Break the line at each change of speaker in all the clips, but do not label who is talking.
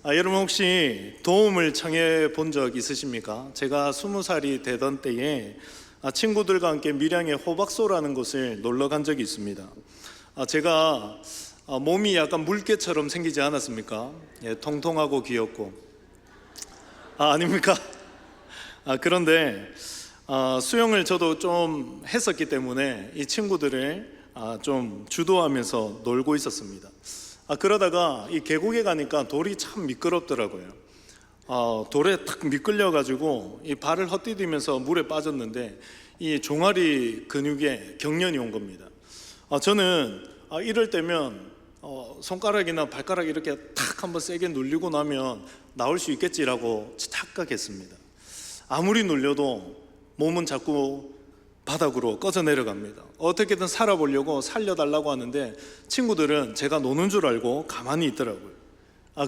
여러분 혹시 도움을 청해 본 적 있으십니까? 제가 20살이 되던 때에 친구들과 함께 밀양의 호박소라는 곳을 놀러 간 적이 있습니다. 제가 몸이 약간 물개처럼 생기지 않았습니까? 예, 통통하고 귀엽고. 아닙니까? 그런데 수영을 저도 좀 했었기 때문에 이 친구들을 좀 주도하면서 놀고 있었습니다. 그러다가 이 계곡에 가니까 돌이 참 미끄럽더라고요. 돌에 탁 미끌려가지고 이 발을 헛디디면서 물에 빠졌는데 이 종아리 근육에 경련이 온 겁니다. 저는 이럴 때면 손가락이나 발가락 이렇게 탁 한번 세게 눌리고 나면 나올 수 있겠지라고 착각했습니다. 아무리 눌려도 몸은 자꾸 바닥으로 꺼져 내려갑니다. 어떻게든 살아보려고 살려달라고 하는데 친구들은 제가 노는 줄 알고 가만히 있더라고요.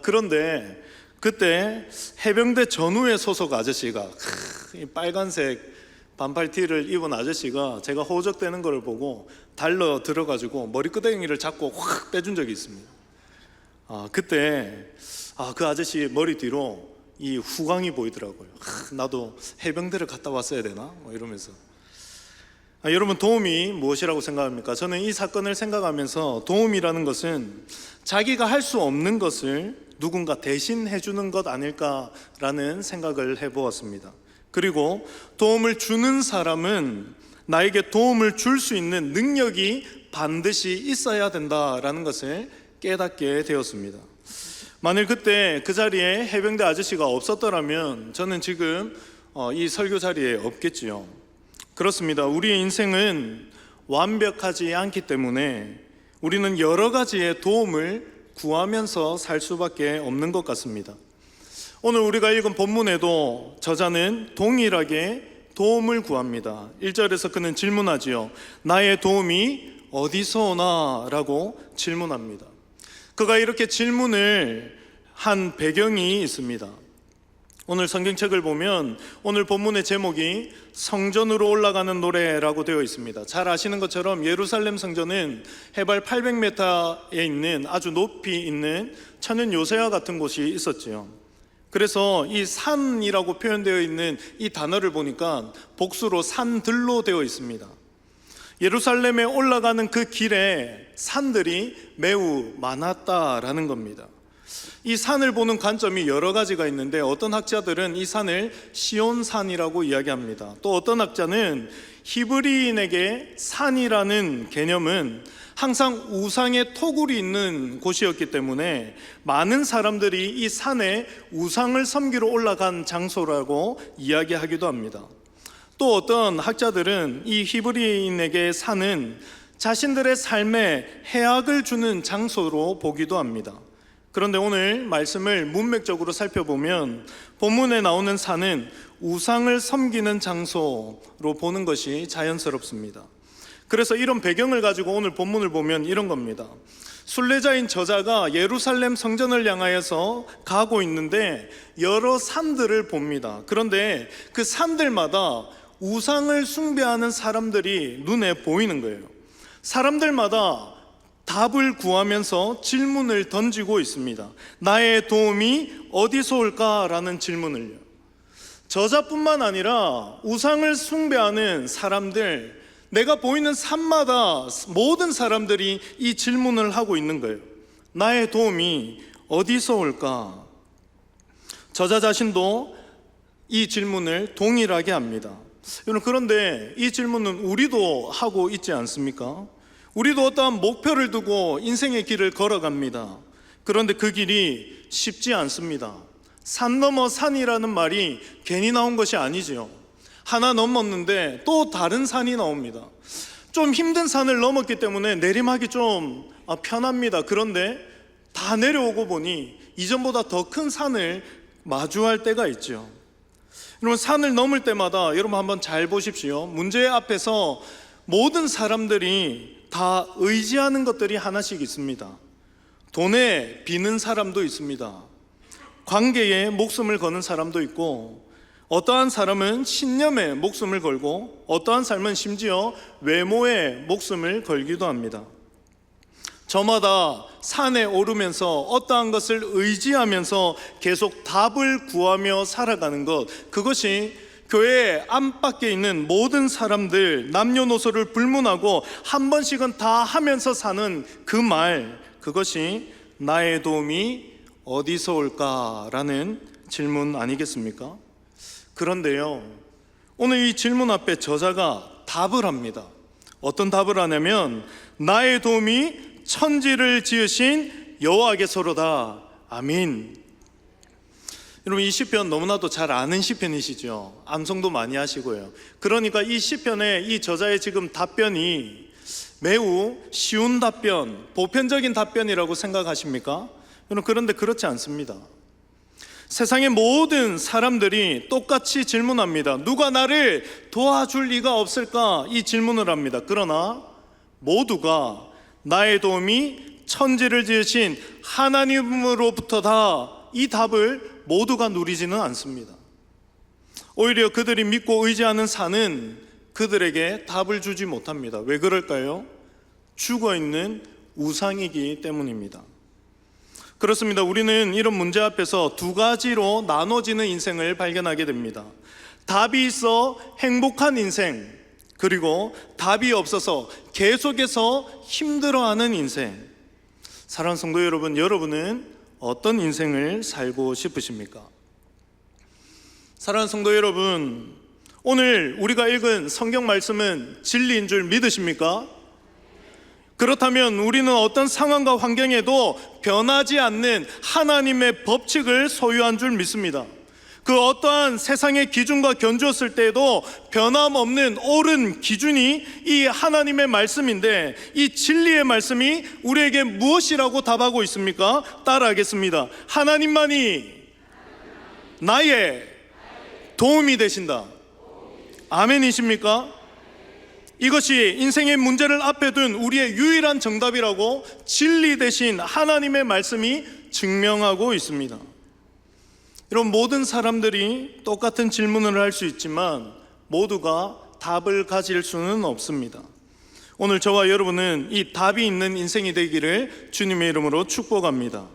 그런데 그때 해병대 전후에 소속 아저씨가 이 빨간색 반팔티를 입은 아저씨가 제가 호적되는 걸 보고 달러 들어가지고 머리끄댕이를 잡고 확 빼준 적이 있습니다. 그때 그 아저씨 머리 뒤로 이 후광이 보이더라고요. 나도 해병대를 갔다 왔어야 되나? 이러면서. 여러분, 도움이 무엇이라고 생각합니까? 저는 이 사건을 생각하면서 도움이라는 것은 자기가 할 수 없는 것을 누군가 대신 해주는 것 아닐까라는 생각을 해보았습니다. 그리고 도움을 주는 사람은 나에게 도움을 줄 수 있는 능력이 반드시 있어야 된다라는 것을 깨닫게 되었습니다. 만일 그때 그 자리에 해병대 아저씨가 없었더라면 저는 지금 이 설교 자리에 없겠지요. 그렇습니다. 우리의 인생은 완벽하지 않기 때문에 우리는 여러 가지의 도움을 구하면서 살 수밖에 없는 것 같습니다. 오늘 우리가 읽은 본문에도 저자는 동일하게 도움을 구합니다. 1절에서 그는 질문하지요. 나의 도움이 어디서 오나? 라고 질문합니다. 그가 이렇게 질문을 한 배경이 있습니다. 오늘 성경책을 보면 오늘 본문의 제목이 성전으로 올라가는 노래라고 되어 있습니다. 잘 아시는 것처럼 예루살렘 성전은 해발 800m에 있는 아주 높이 있는 천연 요새와 같은 곳이 있었지요. 그래서 이 산이라고 표현되어 있는 이 단어를 보니까 복수로 산들로 되어 있습니다. 예루살렘에 올라가는 그 길에 산들이 매우 많았다라는 겁니다. 이 산을 보는 관점이 여러 가지가 있는데 어떤 학자들은 이 산을 시온산이라고 이야기합니다. 또 어떤 학자는 히브리인에게 산이라는 개념은 항상 우상의 토굴이 있는 곳이었기 때문에 많은 사람들이 이 산에 우상을 섬기러 올라간 장소라고 이야기하기도 합니다. 또 어떤 학자들은 이 히브리인에게 산은 자신들의 삶에 해악을 주는 장소로 보기도 합니다. 그런데 오늘 말씀을 문맥적으로 살펴보면 본문에 나오는 산은 우상을 섬기는 장소로 보는 것이 자연스럽습니다. 그래서 이런 배경을 가지고 오늘 본문을 보면 이런 겁니다. 순례자인 저자가 예루살렘 성전을 향하여서 가고 있는데 여러 산들을 봅니다. 그런데 그 산들마다 우상을 숭배하는 사람들이 눈에 보이는 거예요. 사람들마다 답을 구하면서 질문을 던지고 있습니다. 나의 도움이 어디서 올까라는 질문을요. 저자뿐만 아니라 우상을 숭배하는 사람들, 내가 보이는 산마다 모든 사람들이 이 질문을 하고 있는 거예요. 나의 도움이 어디서 올까? 저자 자신도 이 질문을 동일하게 합니다. 여러분, 그런데 이 질문은 우리도 하고 있지 않습니까? 우리도 어떠한 목표를 두고 인생의 길을 걸어갑니다. 그런데 그 길이 쉽지 않습니다. 산 넘어 산이라는 말이 괜히 나온 것이 아니지요. 하나 넘었는데 또 다른 산이 나옵니다. 좀 힘든 산을 넘었기 때문에 내리막이 좀 편합니다. 그런데 다 내려오고 보니 이전보다 더 큰 산을 마주할 때가 있죠. 여러분, 산을 넘을 때마다 여러분 한번 잘 보십시오. 문제 앞에서 모든 사람들이 다 의지하는 것들이 하나씩 있습니다. 돈에 비는 사람도 있습니다. 관계에 목숨을 거는 사람도 있고, 어떠한 사람은 신념에 목숨을 걸고, 어떠한 삶은 심지어 외모에 목숨을 걸기도 합니다. 저마다 산에 오르면서 어떠한 것을 의지하면서 계속 답을 구하며 살아가는 것, 그것이 교회 안팎에 있는 모든 사람들 남녀노소를 불문하고 한 번씩은 다 하면서 사는 그 말, 그것이 나의 도움이 어디서 올까라는 질문 아니겠습니까? 그런데요, 오늘 이 질문 앞에 저자가 답을 합니다. 어떤 답을 하냐면 나의 도움이 천지를 지으신 여호와께서로다. 아멘. 여러분, 이 시편 너무나도 잘 아는 시편이시죠. 암송도 많이 하시고요. 그러니까 이 시편의 이 저자의 지금 답변이 매우 쉬운 답변, 보편적인 답변이라고 생각하십니까? 여러분, 그런데 그렇지 않습니다. 세상의 모든 사람들이 똑같이 질문합니다. 누가 나를 도와줄 리가 없을까? 이 질문을 합니다. 그러나 모두가 나의 도움이 천지를 지으신 하나님으로부터다, 이 답을 모두가 누리지는 않습니다. 오히려 그들이 믿고 의지하는 산은 그들에게 답을 주지 못합니다. 왜 그럴까요? 죽어있는 우상이기 때문입니다. 그렇습니다. 우리는 이런 문제 앞에서 두 가지로 나눠지는 인생을 발견하게 됩니다. 답이 있어 행복한 인생, 그리고 답이 없어서 계속해서 힘들어하는 인생. 사랑하는 성도 여러분, 여러분은 어떤 인생을 살고 싶으십니까? 사랑하는 성도 여러분, 오늘 우리가 읽은 성경 말씀은 진리인 줄 믿으십니까? 그렇다면 우리는 어떤 상황과 환경에도 변하지 않는 하나님의 법칙을 소유한 줄 믿습니다. 그 어떠한 세상의 기준과 견주었을 때에도 변함없는 옳은 기준이 이 하나님의 말씀인데, 이 진리의 말씀이 우리에게 무엇이라고 답하고 있습니까? 따라하겠습니다. 하나님만이 나의 도움이 되신다. 아멘이십니까? 이것이 인생의 문제를 앞에 둔 우리의 유일한 정답이라고 진리 대신 하나님의 말씀이 증명하고 있습니다. 여러분, 모든 사람들이 똑같은 질문을 할 수 있지만 모두가 답을 가질 수는 없습니다. 오늘 저와 여러분은 이 답이 있는 인생이 되기를 주님의 이름으로 축복합니다.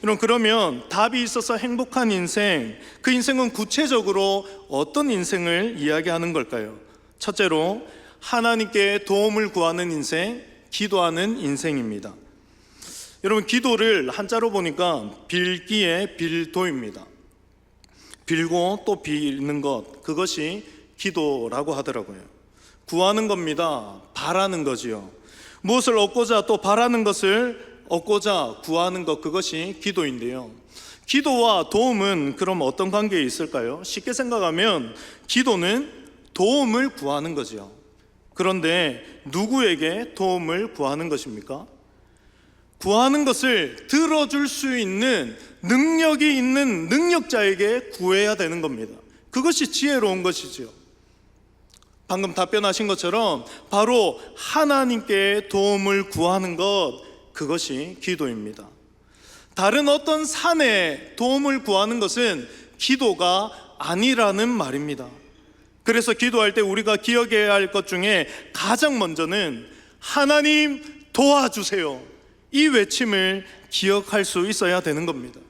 여러분, 그러면 답이 있어서 행복한 인생, 그 인생은 구체적으로 어떤 인생을 이야기하는 걸까요? 첫째로 하나님께 도움을 구하는 인생, 기도하는 인생입니다. 여러분, 기도를 한자로 보니까 빌기의 빌도입니다. 빌고 또 빌는 것, 그것이 기도라고 하더라고요. 구하는 겁니다. 바라는 거지요. 무엇을 얻고자 또 바라는 것을 얻고자 구하는 것, 그것이 기도인데요. 기도와 도움은 그럼 어떤 관계에 있을까요? 쉽게 생각하면 기도는 도움을 구하는 거죠. 그런데 누구에게 도움을 구하는 것입니까? 구하는 것을 들어줄 수 있는 능력이 있는 능력자에게 구해야 되는 겁니다. 그것이 지혜로운 것이죠. 방금 답변하신 것처럼 바로 하나님께 도움을 구하는 것, 그것이 기도입니다. 다른 어떤 산에 도움을 구하는 것은 기도가 아니라는 말입니다. 그래서 기도할 때 우리가 기억해야 할 것 중에 가장 먼저는 하나님 도와주세요, 이 외침을 기억할 수 있어야 되는 겁니다.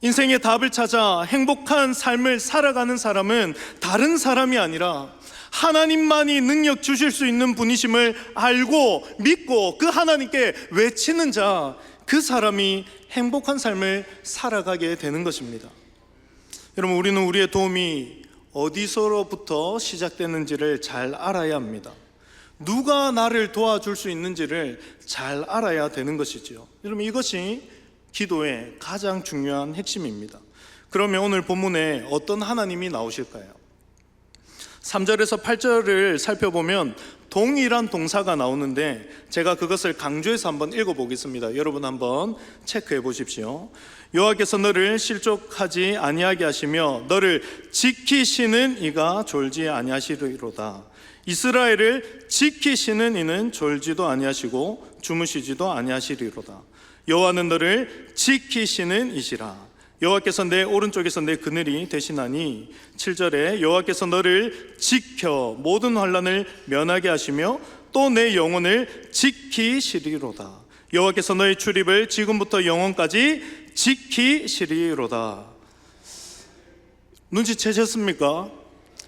인생의 답을 찾아 행복한 삶을 살아가는 사람은 다른 사람이 아니라 하나님만이 능력 주실 수 있는 분이심을 알고 믿고 그 하나님께 외치는 자, 그 사람이 행복한 삶을 살아가게 되는 것입니다. 여러분, 우리는 우리의 도움이 어디서로부터 시작되는지를 잘 알아야 합니다. 누가 나를 도와줄 수 있는지를 잘 알아야 되는 것이지요. 여러분, 이것이 기도의 가장 중요한 핵심입니다. 그러면 오늘 본문에 어떤 하나님이 나오실까요? 3절에서 8절을 살펴보면 동일한 동사가 나오는데 제가 그것을 강조해서 한번 읽어보겠습니다. 여러분 한번 체크해 보십시오. 여호와께서 너를 실족하지 아니하게 하시며 너를 지키시는 이가 졸지 아니하시리로다. 이스라엘을 지키시는 이는 졸지도 아니하시고 주무시지도 아니하시리로다. 여호와는 너를 지키시는 이시라. 여호와께서 내 오른쪽에서 내 그늘이 되시나니 7절에 여호와께서 너를 지켜 모든 환난을 면하게 하시며 또 내 영혼을 지키시리로다. 여호와께서 너의 출입을 지금부터 영원까지 지키시리로다. 눈치채셨습니까?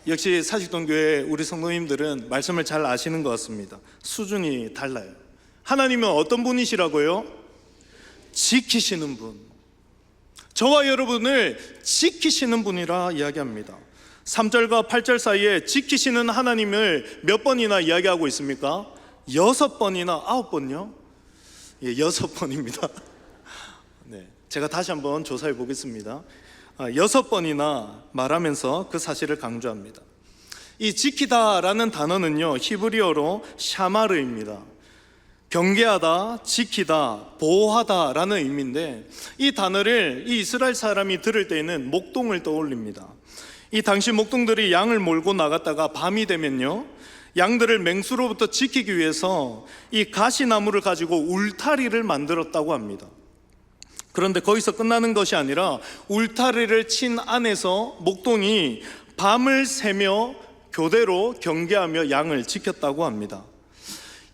역시 사직동교회 우리 성도님들은 말씀을 잘 아시는 것 같습니다. 수준이 달라요. 하나님은 어떤 분이시라고요? 지키시는 분. 저와 여러분을 지키시는 분이라 이야기합니다. 3절과 8절 사이에 지키시는 하나님을 몇 번이나 이야기하고 있습니까? 6번이나 9번요? 예, 6번입니다. 네, 제가 다시 한번 조사해 보겠습니다. 6번이나 말하면서 그 사실을 강조합니다. 이 지키다라는 단어는요, 히브리어로 샤마르입니다. 경계하다, 지키다, 보호하다라는 의미인데, 이 단어를 이 이스라엘 사람이 들을 때에는 목동을 떠올립니다. 이 당시 목동들이 양을 몰고 나갔다가 밤이 되면요, 양들을 맹수로부터 지키기 위해서 이 가시나무를 가지고 울타리를 만들었다고 합니다. 그런데 거기서 끝나는 것이 아니라 울타리를 친 안에서 목동이 밤을 새며 교대로 경계하며 양을 지켰다고 합니다.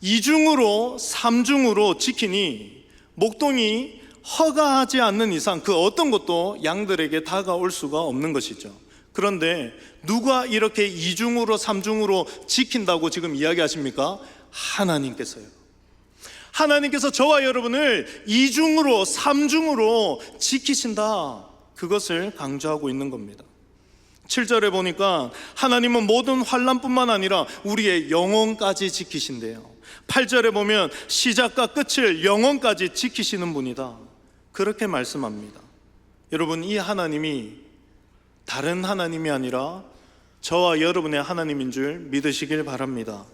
2중으로 3중으로 지키니 목동이 허가하지 않는 이상 그 어떤 것도 양들에게 다가올 수가 없는 것이죠. 그런데 누가 이렇게 2중으로 3중으로 지킨다고 지금 이야기하십니까? 하나님께서요. 하나님께서 저와 여러분을 2중으로 3중으로 지키신다, 그것을 강조하고 있는 겁니다. 7절에 보니까 하나님은 모든 환난뿐만 아니라 우리의 영혼까지 지키신대요. 8절에 보면 시작과 끝을 영혼까지 지키시는 분이다, 그렇게 말씀합니다. 여러분, 이 하나님이 다른 하나님이 아니라 저와 여러분의 하나님인 줄 믿으시길 바랍니다.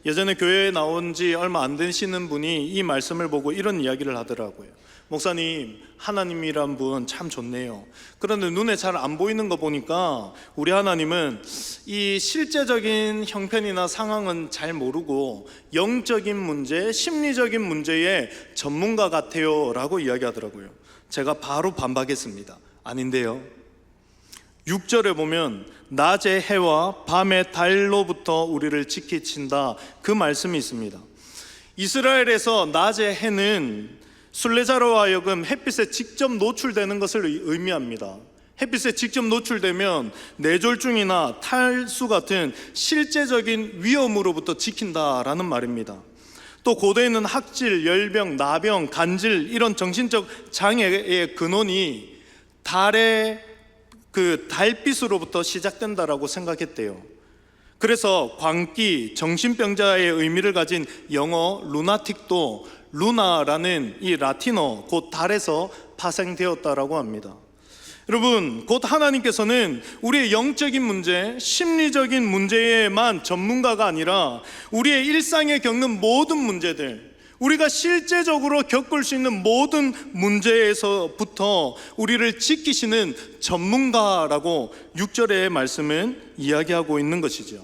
예전에 교회에 나온 지 얼마 안 되시는 분이 이 말씀을 보고 이런 이야기를 하더라고요. 목사님, 하나님이란 분 참 좋네요. 그런데 눈에 잘 안 보이는 거 보니까 우리 하나님은 이 실제적인 형편이나 상황은 잘 모르고 영적인 문제, 심리적인 문제의 전문가 같아요 라고 이야기하더라고요. 제가 바로 반박했습니다. 아닌데요. 6절에 보면 낮의 해와 밤의 달로부터 우리를 지키신다, 그 말씀이 있습니다. 이스라엘에서 낮의 해는 순례자로 하여금 햇빛에 직접 노출되는 것을 의미합니다. 햇빛에 직접 노출되면 뇌졸중이나 탈수 같은 실제적인 위험으로부터 지킨다라는 말입니다. 또 고대에는 학질, 열병, 나병, 간질 이런 정신적 장애의 근원이 그 달빛으로부터 시작된다라고 생각했대요. 그래서 광기, 정신병자의 의미를 가진 영어 루나틱도 루나라는 이 라틴어 곧 달에서 파생되었다라고 합니다. 여러분, 곧 하나님께서는 우리의 영적인 문제, 심리적인 문제에만 전문가가 아니라 우리의 일상에 겪는 모든 문제들, 우리가 실제적으로 겪을 수 있는 모든 문제에서부터 우리를 지키시는 전문가라고 6절의 말씀은 이야기하고 있는 것이죠.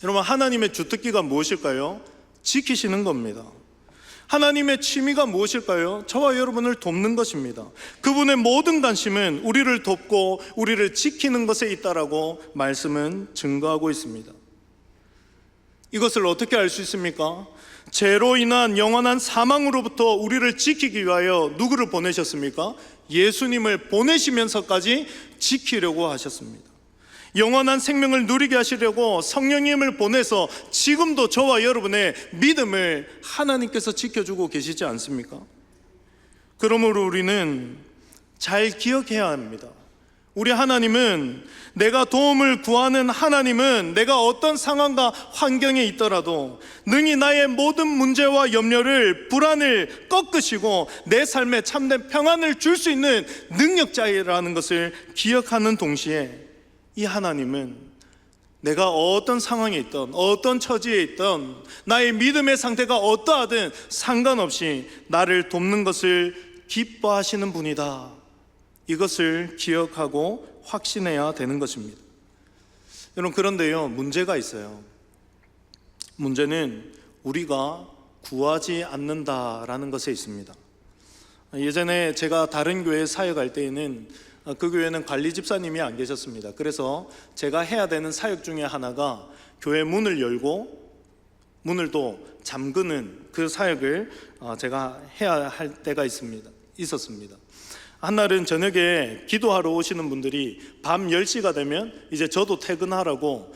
여러분, 하나님의 주특기가 무엇일까요? 지키시는 겁니다. 하나님의 취미가 무엇일까요? 저와 여러분을 돕는 것입니다. 그분의 모든 관심은 우리를 돕고 우리를 지키는 것에 있다라고 말씀은 증거하고 있습니다. 이것을 어떻게 알 수 있습니까? 죄로 인한 영원한 사망으로부터 우리를 지키기 위하여 누구를 보내셨습니까? 예수님을 보내시면서까지 지키려고 하셨습니다. 영원한 생명을 누리게 하시려고 성령님을 보내서 지금도 저와 여러분의 믿음을 하나님께서 지켜주고 계시지 않습니까? 그러므로 우리는 잘 기억해야 합니다. 우리 하나님은, 내가 도움을 구하는 하나님은 내가 어떤 상황과 환경에 있더라도 능히 나의 모든 문제와 염려를, 불안을 꺾으시고 내 삶에 참된 평안을 줄 수 있는 능력자라는 것을 기억하는 동시에, 이 하나님은 내가 어떤 상황에 있던, 어떤 처지에 있던, 나의 믿음의 상태가 어떠하든 상관없이 나를 돕는 것을 기뻐하시는 분이다, 이것을 기억하고 확신해야 되는 것입니다. 여러분, 그런데요, 문제가 있어요. 문제는 우리가 구하지 않는다라는 것에 있습니다. 예전에 제가 다른 교회 사역할 때에는 그 교회는 관리 집사님이 안 계셨습니다. 그래서 제가 해야 되는 사역 중에 하나가 교회 문을 열고 문을 또 잠그는 그 사역을 제가 해야 할 때가 있었습니다. 한날은 저녁에 기도하러 오시는 분들이 밤 10시가 되면 이제 저도 퇴근하라고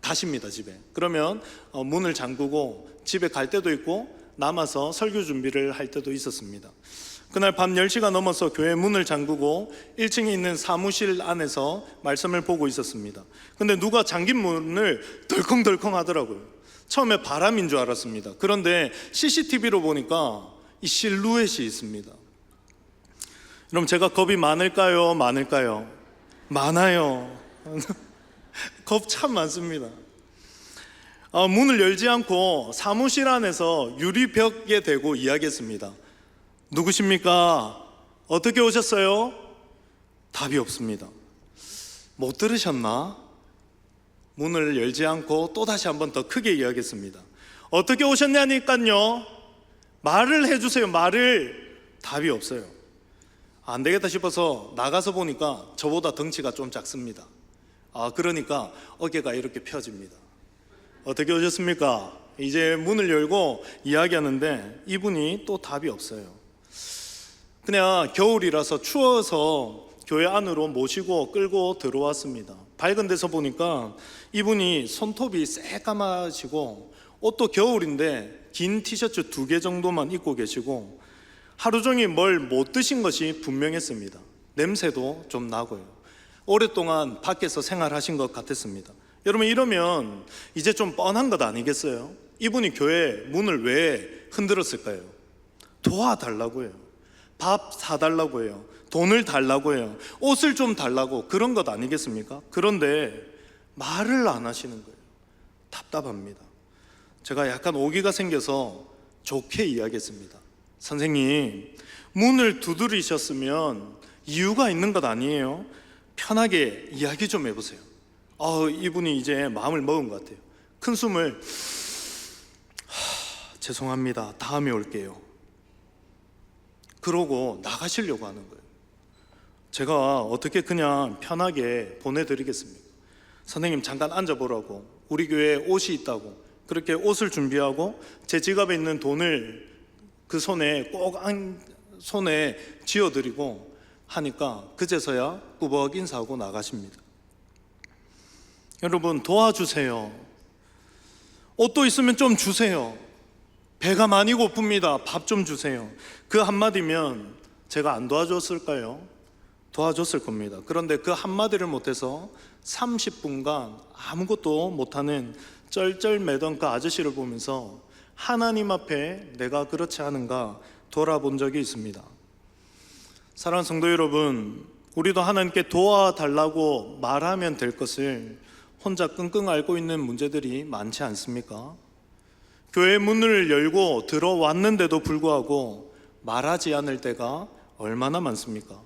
가십니다, 집에. 그러면 문을 잠그고 집에 갈 때도 있고 남아서 설교 준비를 할 때도 있었습니다. 그날 밤 10시가 넘어서 교회 문을 잠그고 1층에 있는 사무실 안에서 말씀을 보고 있었습니다. 근데 누가 잠긴 문을 덜컹덜컹 하더라고요. 처음에 바람인 줄 알았습니다. 그런데 CCTV로 보니까 이 실루엣이 있습니다. 그럼 제가 겁이 많을까요? 많아요. 겁 참 많습니다. 문을 열지 않고 사무실 안에서 유리벽에 대고 이야기했습니다. 누구십니까? 어떻게 오셨어요? 답이 없습니다. 못 들으셨나? 문을 열지 않고 또다시 한 번 더 크게 이야기했습니다. 어떻게 오셨냐니까요? 말을 해주세요. 말을. 답이 없어요. 안 되겠다 싶어서 나가서 보니까 저보다 덩치가 좀 작습니다. 그러니까 어깨가 이렇게 펴집니다. 어떻게 오셨습니까? 이제 문을 열고 이야기하는데 이분이 또 답이 없어요. 그냥 겨울이라서 추워서 교회 안으로 모시고 끌고 들어왔습니다. 밝은 데서 보니까 이분이 손톱이 새까마시고 옷도 겨울인데 긴 티셔츠 2개 정도만 입고 계시고 하루 종일 뭘 못 드신 것이 분명했습니다. 냄새도 좀 나고요. 오랫동안 밖에서 생활하신 것 같았습니다. 여러분, 이러면 이제 좀 뻔한 것 아니겠어요? 이분이 교회 문을 왜 흔들었을까요? 도와달라고 해요. 밥 사달라고 해요. 돈을 달라고 해요. 옷을 좀 달라고, 그런 것 아니겠습니까? 그런데 말을 안 하시는 거예요. 답답합니다. 제가 약간 오기가 생겨서 좋게 이야기했습니다. 선생님, 문을 두드리셨으면 이유가 있는 것 아니에요? 편하게 이야기 좀 해보세요. 이분이 이제 마음을 먹은 것 같아요. 큰 숨을 죄송합니다, 다음에 올게요. 그러고 나가시려고 하는 거예요. 제가 어떻게 그냥 편하게 보내드리겠습니까? 선생님, 잠깐 앉아보라고, 우리 교회에 옷이 있다고 그렇게 옷을 준비하고 제 지갑에 있는 돈을 그 손에 꼭 손에 쥐어드리고 하니까 그제서야 꾸벅 인사하고 나가십니다. 여러분, 도와주세요. 옷도 있으면 좀 주세요. 배가 많이 고픕니다. 밥 좀 주세요. 그 한마디면 제가 안 도와줬을까요? 도와줬을 겁니다. 그런데 그 한마디를 못해서 30분간 아무것도 못하는 쩔쩔매던 그 아저씨를 보면서 하나님 앞에 내가 그렇지 않은가 돌아본 적이 있습니다. 사랑하는 성도 여러분, 우리도 하나님께 도와달라고 말하면 될 것을 혼자 끙끙 앓고 있는 문제들이 많지 않습니까? 교회 문을 열고 들어왔는데도 불구하고 말하지 않을 때가 얼마나 많습니까?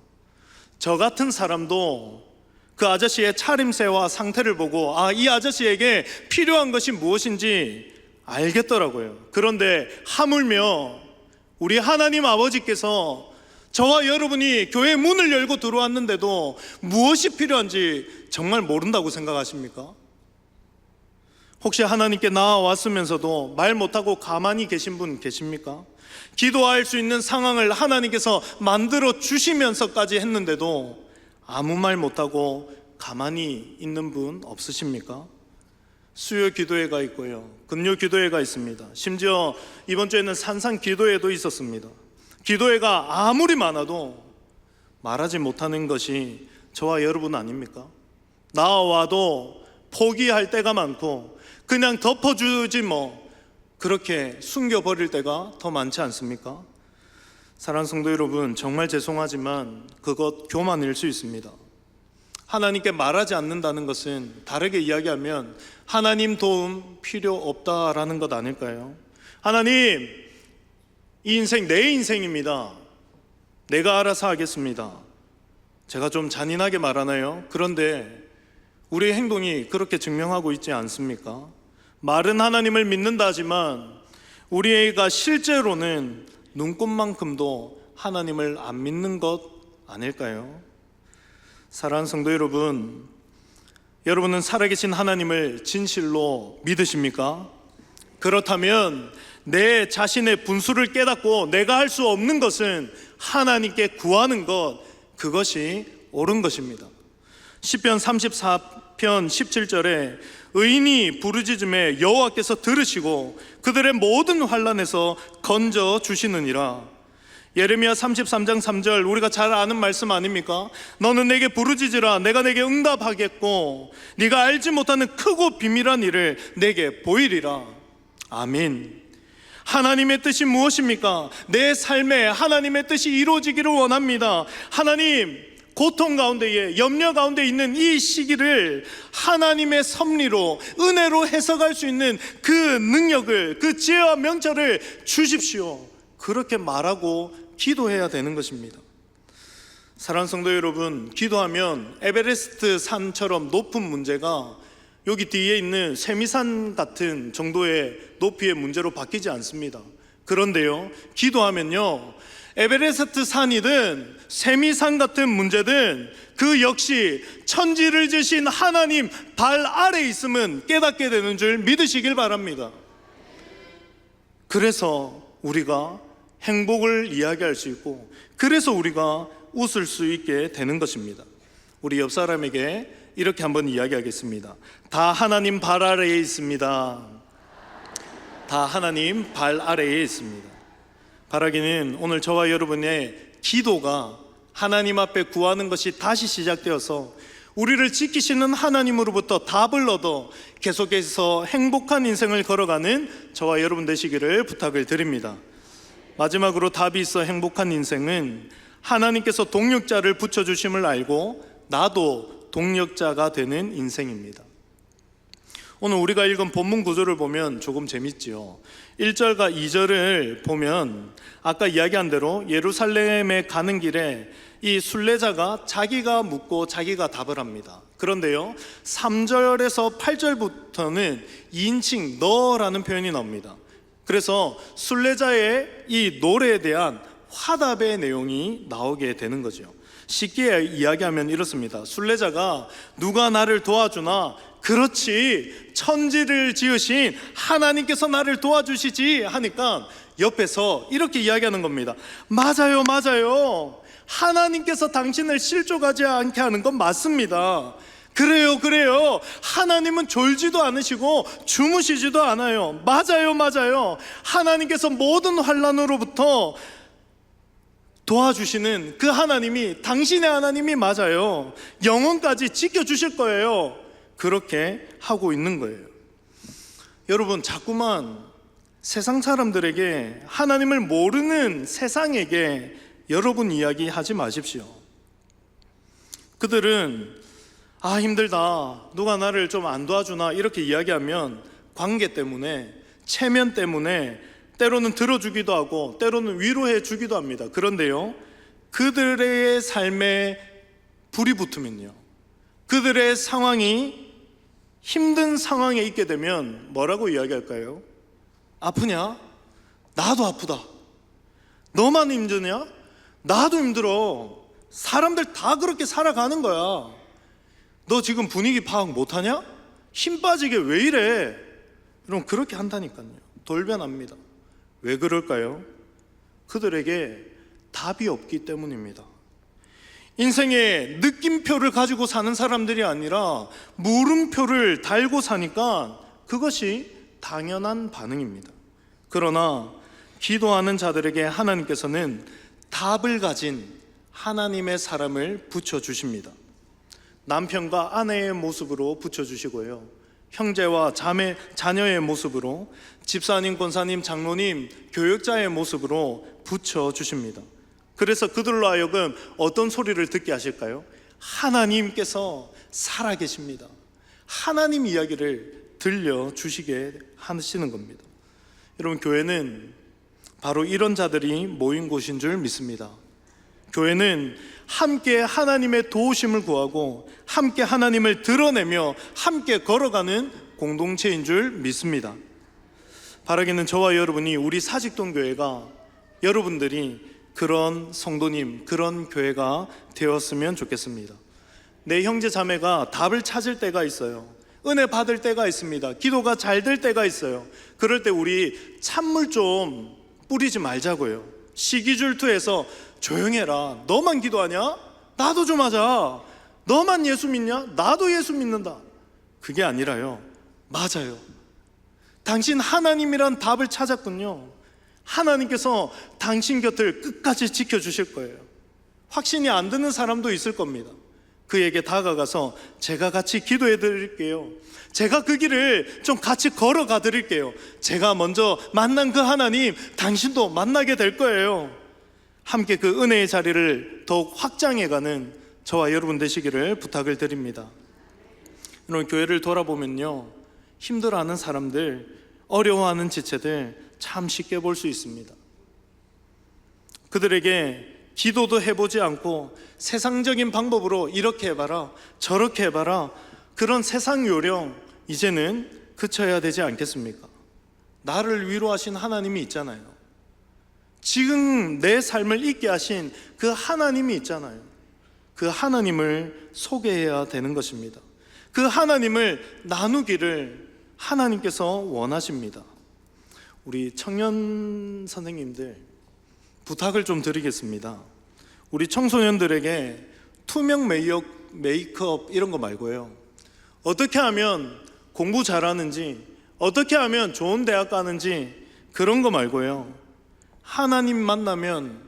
저 같은 사람도 그 아저씨의 차림새와 상태를 보고 이 아저씨에게 필요한 것이 무엇인지 알겠더라고요. 그런데 하물며 우리 하나님 아버지께서 저와 여러분이 교회 문을 열고 들어왔는데도 무엇이 필요한지 정말 모른다고 생각하십니까? 혹시 하나님께 나와왔으면서도 말 못하고 가만히 계신 분 계십니까? 기도할 수 있는 상황을 하나님께서 만들어 주시면서까지 했는데도 아무 말 못하고 가만히 있는 분 없으십니까? 수요 기도회가 있고요, 금요 기도회가 있습니다. 심지어 이번 주에는 산상 기도회도 있었습니다. 기도회가 아무리 많아도 말하지 못하는 것이 저와 여러분 아닙니까? 나와도 포기할 때가 많고 그냥 덮어주지 그렇게 숨겨버릴 때가 더 많지 않습니까? 사랑하는 성도 여러분, 정말 죄송하지만 그것 교만일 수 있습니다. 하나님께 말하지 않는다는 것은 다르게 이야기하면 하나님 도움 필요 없다라는 것 아닐까요? 하나님, 이 인생 내 인생입니다. 내가 알아서 하겠습니다. 제가 좀 잔인하게 말하나요? 그런데 우리의 행동이 그렇게 증명하고 있지 않습니까? 말은 하나님을 믿는다 하지만 우리가 실제로는 눈꽃만큼도 하나님을 안 믿는 것 아닐까요? 사랑하는 성도 여러분, 여러분은 살아계신 하나님을 진실로 믿으십니까? 그렇다면 내 자신의 분수를 깨닫고 내가 할 수 없는 것은 하나님께 구하는 것, 그것이 옳은 것입니다. 시편 34편 17절에 의인이 부르짖음에 여호와께서 들으시고 그들의 모든 환난에서 건져 주시느니라. 예레미야 33장 3절, 우리가 잘 아는 말씀 아닙니까? 너는 내게 부르짖으라, 내가 내게 응답하겠고 네가 알지 못하는 크고 비밀한 일을 내게 보이리라. 아멘. 하나님의 뜻이 무엇입니까? 내 삶에 하나님의 뜻이 이루어지기를 원합니다. 하나님, 고통 가운데에, 염려 가운데 있는 이 시기를 하나님의 섭리로, 은혜로 해석할 수 있는 그 능력을, 그 지혜와 명철을 주십시오. 그렇게 말하고 기도해야 되는 것입니다. 사랑하는 성도 여러분, 기도하면 에베레스트 산처럼 높은 문제가 여기 뒤에 있는 세미산 같은 정도의 높이의 문제로 바뀌지 않습니다. 그런데요, 기도하면요, 에베레스트 산이든 세미산 같은 문제든 그 역시 천지를 지으신 하나님 발 아래에 있음은 깨닫게 되는 줄 믿으시길 바랍니다. 그래서 우리가 행복을 이야기할 수 있고, 그래서 우리가 웃을 수 있게 되는 것입니다. 우리 옆 사람에게 이렇게 한번 이야기하겠습니다. 다 하나님 발 아래에 있습니다. 다 하나님 발 아래에 있습니다. 바라기는 오늘 저와 여러분의 기도가 하나님 앞에 구하는 것이 다시 시작되어서 우리를 지키시는 하나님으로부터 답을 얻어 계속해서 행복한 인생을 걸어가는 저와 여러분 되시기를 부탁을 드립니다. 마지막으로 답이 있어 행복한 인생은 하나님께서 동력자를 붙여주심을 알고 나도 동력자가 되는 인생입니다. 오늘 우리가 읽은 본문 구조를 보면 조금 재밌지요. 1절과 2절을 보면 아까 이야기한 대로 예루살렘에 가는 길에 이 순례자가 자기가 묻고 자기가 답을 합니다. 그런데요, 3절에서 8절부터는 2인칭 너라는 표현이 나옵니다. 그래서 순례자의 이 노래에 대한 화답의 내용이 나오게 되는 거죠. 쉽게 이야기하면 이렇습니다. 순례자가 누가 나를 도와주나, 그렇지, 천지를 지으신 하나님께서 나를 도와주시지 하니까 옆에서 이렇게 이야기하는 겁니다. 맞아요, 맞아요. 하나님께서 당신을 실족하지 않게 하는 건 맞습니다. 그래요, 그래요. 하나님은 졸지도 않으시고 주무시지도 않아요. 맞아요, 맞아요. 하나님께서 모든 환난으로부터 도와주시는 그 하나님이 당신의 하나님이 맞아요. 영원까지 지켜주실 거예요. 그렇게 하고 있는 거예요. 여러분, 자꾸만 세상 사람들에게, 하나님을 모르는 세상에게 여러분 이야기하지 마십시오. 그들은 힘들다, 누가 나를 좀 안 도와주나 이렇게 이야기하면 관계 때문에, 체면 때문에 때로는 들어주기도 하고 때로는 위로해 주기도 합니다. 그런데요, 그들의 삶에 불이 붙으면요, 그들의 상황이 힘든 상황에 있게 되면 뭐라고 이야기할까요? 아프냐? 나도 아프다. 너만 힘드냐? 나도 힘들어. 사람들 다 그렇게 살아가는 거야. 너 지금 분위기 파악 못하냐? 힘 빠지게 왜 이래? 여러분, 그렇게 한다니까요. 돌변합니다. 왜 그럴까요? 그들에게 답이 없기 때문입니다. 인생의 느낌표를 가지고 사는 사람들이 아니라 물음표를 달고 사니까 그것이 당연한 반응입니다. 그러나 기도하는 자들에게 하나님께서는 답을 가진 하나님의 사람을 붙여주십니다. 남편과 아내의 모습으로 붙여주시고요, 형제와 자매, 자녀의 모습으로, 집사님, 권사님, 장로님, 교역자의 모습으로 붙여주십니다. 그래서 그들로 하여금 어떤 소리를 듣게 하실까요? 하나님께서 살아계십니다. 하나님 이야기를 들려주시게 하시는 겁니다. 여러분, 교회는 바로 이런 자들이 모인 곳인 줄 믿습니다. 교회는 함께 하나님의 도우심을 구하고 함께 하나님을 드러내며 함께 걸어가는 공동체인 줄 믿습니다. 바라기는 저와 여러분이, 우리 사직동 교회가, 여러분들이 그런 성도님, 그런 교회가 되었으면 좋겠습니다. 내 형제 자매가 답을 찾을 때가 있어요. 은혜 받을 때가 있습니다. 기도가 잘 될 때가 있어요. 그럴 때 우리 찬물 좀 뿌리지 말자고요. 시기줄투해서 조용해라. 너만 기도하냐? 나도 좀 하자. 너만 예수 믿냐? 나도 예수 믿는다. 그게 아니라요. 맞아요. 당신 하나님이란 답을 찾았군요. 하나님께서 당신 곁을 끝까지 지켜주실 거예요. 확신이 안 드는 사람도 있을 겁니다. 그에게 다가가서 제가 같이 기도해 드릴게요. 제가 그 길을 좀 같이 걸어가 드릴게요. 제가 먼저 만난 그 하나님 당신도 만나게 될 거예요. 함께 그 은혜의 자리를 더욱 확장해가는 저와 여러분 되시기를 부탁을 드립니다. 여러분, 교회를 돌아보면요, 힘들어하는 사람들, 어려워하는 지체들 참 쉽게 볼 수 있습니다. 그들에게 기도도 해보지 않고 세상적인 방법으로 이렇게 해봐라 저렇게 해봐라, 그런 세상 요령 이제는 그쳐야 되지 않겠습니까? 나를 위로하신 하나님이 있잖아요. 지금 내 삶을 있게 하신 그 하나님이 있잖아요. 그 하나님을 소개해야 되는 것입니다. 그 하나님을 나누기를 하나님께서 원하십니다. 우리 청년 선생님들 부탁을 좀 드리겠습니다. 우리 청소년들에게 투명 메이크업 이런 거 말고요, 어떻게 하면 공부 잘하는지, 어떻게 하면 좋은 대학 가는지 그런 거 말고요, 하나님 만나면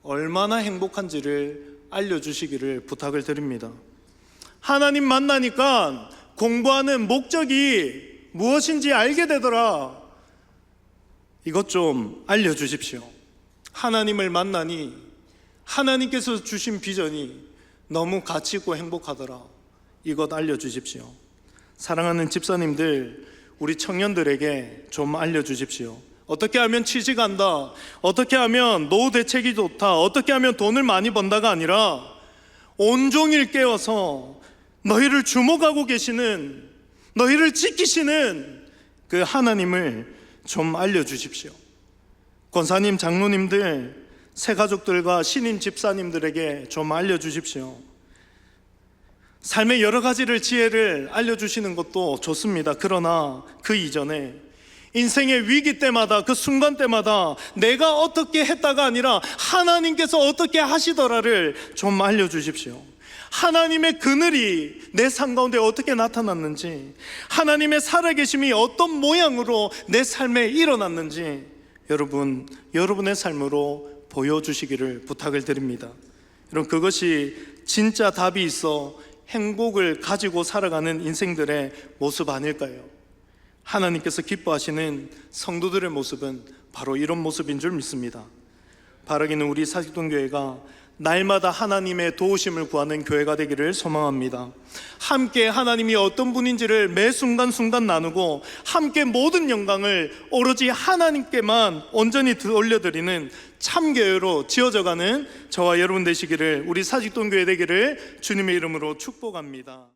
얼마나 행복한지를 알려주시기를 부탁을 드립니다. 하나님 만나니까 공부하는 목적이 무엇인지 알게 되더라. 이것 좀 알려주십시오. 하나님을 만나니 하나님께서 주신 비전이 너무 가치 있고 행복하더라. 이것 알려주십시오. 사랑하는 집사님들, 우리 청년들에게 좀 알려주십시오. 어떻게 하면 취직한다, 어떻게 하면 노후 대책이 좋다, 어떻게 하면 돈을 많이 번다가 아니라 온종일 깨어서 너희를 주목하고 계시는, 너희를 지키시는 그 하나님을 좀 알려주십시오. 권사님, 장로님들, 새가족들과 신임 집사님들에게 좀 알려주십시오. 삶의 여러 가지를 지혜를 알려주시는 것도 좋습니다. 그러나 그 이전에 인생의 위기 때마다, 그 순간 때마다 내가 어떻게 했다가 아니라 하나님께서 어떻게 하시더라를 좀 알려주십시오. 하나님의 그늘이 내 삶 가운데 어떻게 나타났는지, 하나님의 살아계심이 어떤 모양으로 내 삶에 일어났는지 여러분의 삶으로 보여주시기를 부탁을 드립니다. 여러분, 그것이 진짜 답이 있어 행복을 가지고 살아가는 인생들의 모습 아닐까요? 하나님께서 기뻐하시는 성도들의 모습은 바로 이런 모습인 줄 믿습니다. 바라기는 우리 사직동교회가 날마다 하나님의 도우심을 구하는 교회가 되기를 소망합니다. 함께 하나님이 어떤 분인지를 매 순간순간 나누고 함께 모든 영광을 오로지 하나님께만 온전히 올려드리는 참교회로 지어져가는 저와 여러분 되시기를, 우리 사직동교회 되기를 주님의 이름으로 축복합니다.